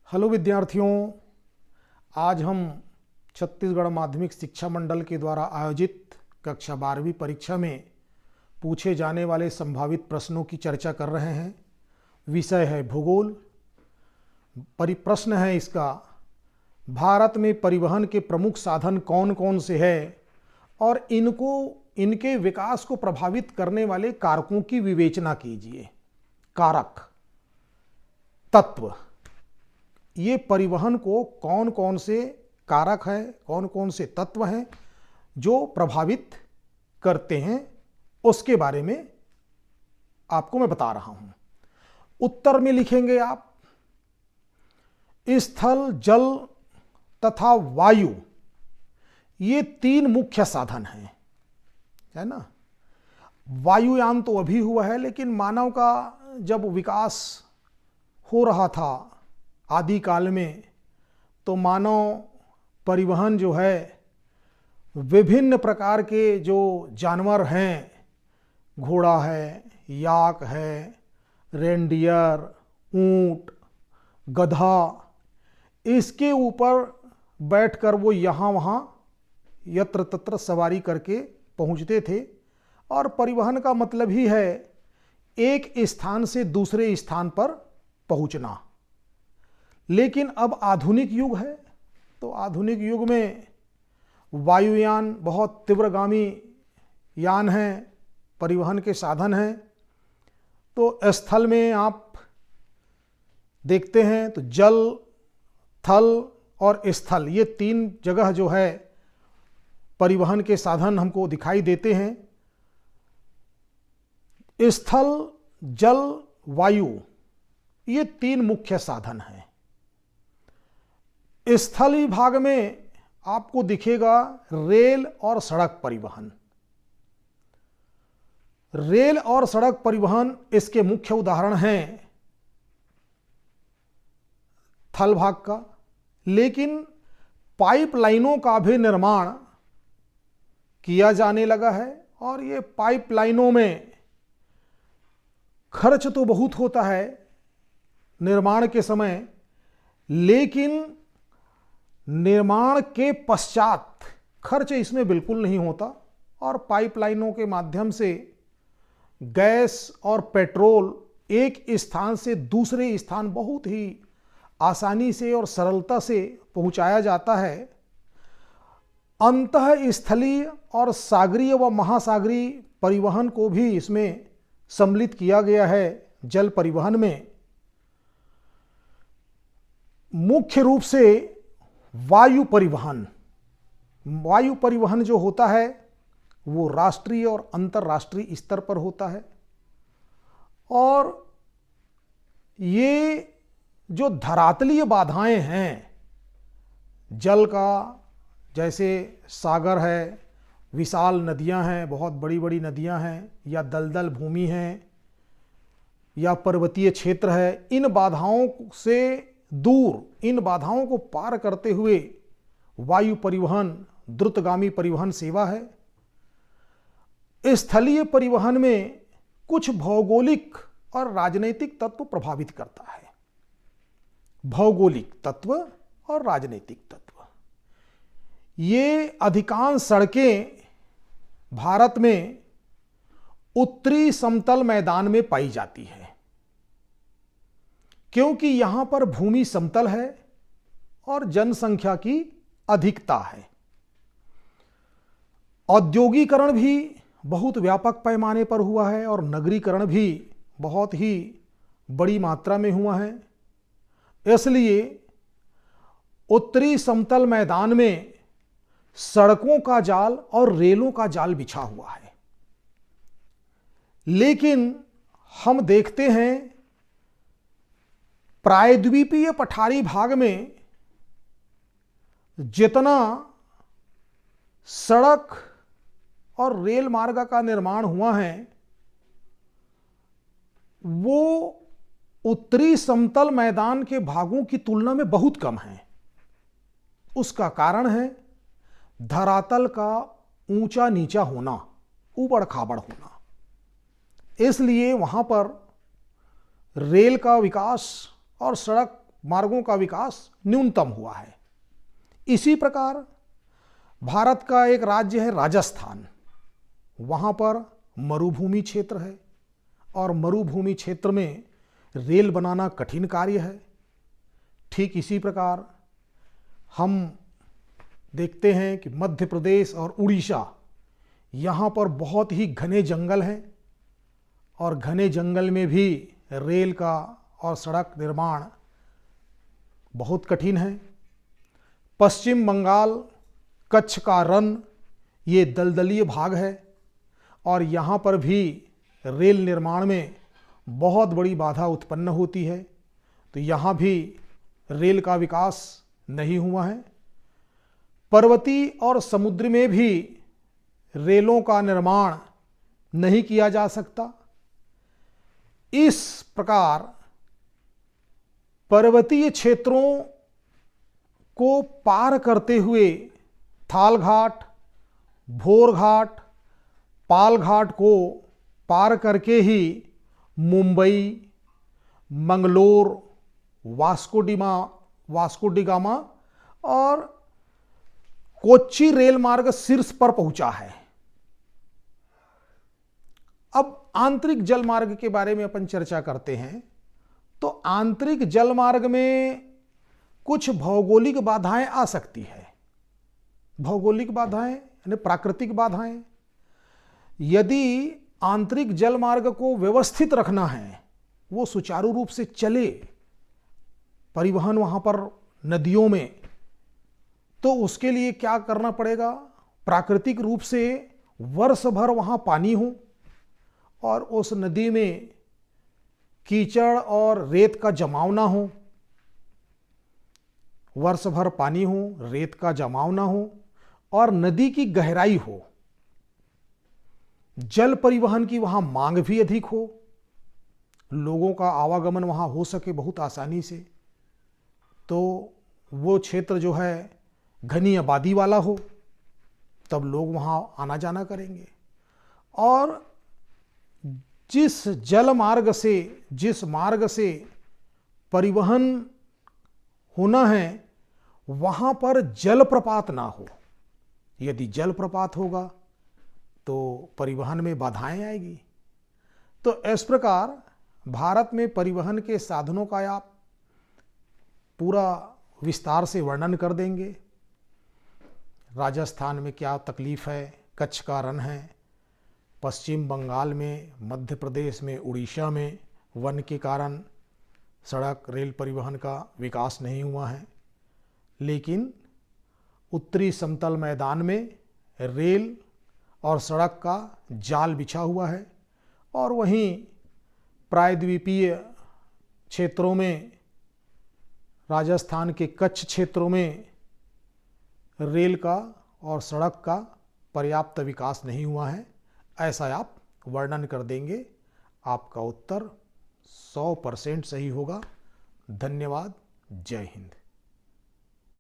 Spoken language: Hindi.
हेलो विद्यार्थियों, आज हम छत्तीसगढ़ माध्यमिक शिक्षा मंडल के द्वारा आयोजित कक्षा 12वीं परीक्षा में पूछे जाने वाले संभावित प्रश्नों की चर्चा कर रहे हैं। विषय है भूगोल। प्रश्न है इसका, भारत में परिवहन के प्रमुख साधन कौन कौन से हैं और इनके विकास को प्रभावित करने वाले कारकों की विवेचना कीजिए। कारक, तत्व, ये परिवहन को कौन कौन से कारक हैं, कौन कौन से तत्व हैं जो प्रभावित करते हैं, उसके बारे में आपको मैं बता रहा हूं। उत्तर में लिखेंगे आप, स्थल, जल तथा वायु, ये तीन मुख्य साधन हैं, है ना। वायुयान तो अभी हुआ है, लेकिन मानव का जब विकास हो रहा था आदिकाल में, तो मानव परिवहन जो है विभिन्न प्रकार के जो जानवर हैं, घोड़ा है, याक है, रेंडियर, ऊंट, गधा, इसके ऊपर बैठकर वो यहाँ वहाँ यत्र तत्र सवारी करके पहुँचते थे। और परिवहन का मतलब ही है एक स्थान से दूसरे स्थान पर पहुँचना। लेकिन अब आधुनिक युग है, तो आधुनिक युग में वायुयान बहुत तीव्रगामी यान हैं, परिवहन के साधन हैं। तो स्थल में आप देखते हैं तो जल, थल और स्थल, ये तीन जगह जो है परिवहन के साधन हमको दिखाई देते हैं। स्थल, जल, वायु, ये तीन मुख्य साधन हैं। स्थलीय भाग में आपको दिखेगा रेल और सड़क परिवहन। रेल और सड़क परिवहन इसके मुख्य उदाहरण हैं थल भाग का। लेकिन पाइपलाइनों का भी निर्माण किया जाने लगा है, और ये पाइपलाइनों में खर्च तो बहुत होता है निर्माण के समय, लेकिन निर्माण के पश्चात खर्च इसमें बिल्कुल नहीं होता। और पाइपलाइनों के माध्यम से गैस और पेट्रोल एक स्थान से दूसरे स्थान बहुत ही आसानी से और सरलता से पहुंचाया जाता है। अंतःस्थलीय और सागरीय व महासागरीय परिवहन को भी इसमें सम्मिलित किया गया है। जल परिवहन में मुख्य रूप से वायु परिवहन जो होता है वो राष्ट्रीय और अंतर्राष्ट्रीय स्तर पर होता है। और ये जो धरातलीय बाधाएं हैं जल का, जैसे सागर है, विशाल नदियां हैं, बहुत बड़ी बड़ी नदियां हैं, या दलदल भूमि है, या पर्वतीय क्षेत्र है, इन बाधाओं से दूर, इन बाधाओं को पार करते हुए वायु परिवहन द्रुतगामी परिवहन सेवा है। स्थलीय परिवहन में कुछ भौगोलिक और राजनीतिक तत्व प्रभावित करता है। भौगोलिक तत्व और राजनीतिक तत्व, ये अधिकांश सड़कें भारत में उत्तरी समतल मैदान में पाई जाती है, क्योंकि यहां पर भूमि समतल है और जनसंख्या की अधिकता है। औद्योगिकरण भी बहुत व्यापक पैमाने पर हुआ है और नगरीकरण भी बहुत ही बड़ी मात्रा में हुआ है। इसलिए उत्तरी समतल मैदान में सड़कों का जाल और रेलों का जाल बिछा हुआ है। लेकिन हम देखते हैं प्रायद्वीपीय पठारी भाग में जितना सड़क और रेल मार्ग का निर्माण हुआ है, वो उत्तरी समतल मैदान के भागों की तुलना में बहुत कम है। उसका कारण है धरातल का ऊंचा नीचा होना, ऊबड़ खाबड़ होना। इसलिए वहां पर रेल का विकास और सड़क मार्गों का विकास न्यूनतम हुआ है। इसी प्रकार भारत का एक राज्य है राजस्थान, वहाँ पर मरुभूमि क्षेत्र है और मरुभूमि क्षेत्र में रेल बनाना कठिन कार्य है। ठीक इसी प्रकार हम देखते हैं कि मध्य प्रदेश और उड़ीसा, यहाँ पर बहुत ही घने जंगल हैं और घने जंगल में भी रेल का और सड़क निर्माण बहुत कठिन है। पश्चिम बंगाल, कच्छ का रण, ये दलदलीय भाग है और यहाँ पर भी रेल निर्माण में बहुत बड़ी बाधा उत्पन्न होती है, तो यहाँ भी रेल का विकास नहीं हुआ है। पर्वतीय और समुद्र में भी रेलों का निर्माण नहीं किया जा सकता। इस प्रकार पर्वतीय क्षेत्रों को पार करते हुए थाल घाट, भोर घाट, पाल घाट को पार करके ही मुंबई, मंगलोर, वास्को डी गामा और कोच्चि रेल मार्ग शीर्ष पर पहुंचा है। अब आंतरिक जल मार्ग के बारे में अपन चर्चा करते हैं। तो आंतरिक जल मार्ग में कुछ भौगोलिक बाधाएं आ सकती है। भौगोलिक बाधाएं यानी प्राकृतिक बाधाएं। यदि आंतरिक जल मार्ग को व्यवस्थित रखना है, वो सुचारू रूप से चले, परिवहन वहां पर नदियों में, तो उसके लिए क्या करना पड़ेगा? प्राकृतिक रूप से वर्ष भर वहां पानी हो और उस नदी में कीचड़ और रेत का जमाव ना हो। वर्ष भर पानी हो, रेत का जमाव ना हो और नदी की गहराई हो। जल परिवहन की वहां मांग भी अधिक हो, लोगों का आवागमन वहां हो सके बहुत आसानी से। तो वो क्षेत्र जो है घनी आबादी वाला हो, तब लोग वहां आना जाना करेंगे। और जिस मार्ग से परिवहन होना है, वहां पर जलप्रपात ना हो। यदि जलप्रपात होगा तो परिवहन में बाधाएं आएगी। तो इस प्रकार भारत में परिवहन के साधनों का आप पूरा विस्तार से वर्णन कर देंगे। राजस्थान में क्या तकलीफ है, कच्छ का रण है, पश्चिम बंगाल में, मध्य प्रदेश में, उड़ीसा में वन के कारण सड़क रेल परिवहन का विकास नहीं हुआ है। लेकिन उत्तरी समतल मैदान में रेल और सड़क का जाल बिछा हुआ है और वहीं प्रायद्वीपीय क्षेत्रों में, राजस्थान के कच्छ क्षेत्रों में रेल का और सड़क का पर्याप्त विकास नहीं हुआ है। ऐसा आप वर्णन कर देंगे। आपका उत्तर 100% सही होगा। धन्यवाद। जय हिंद।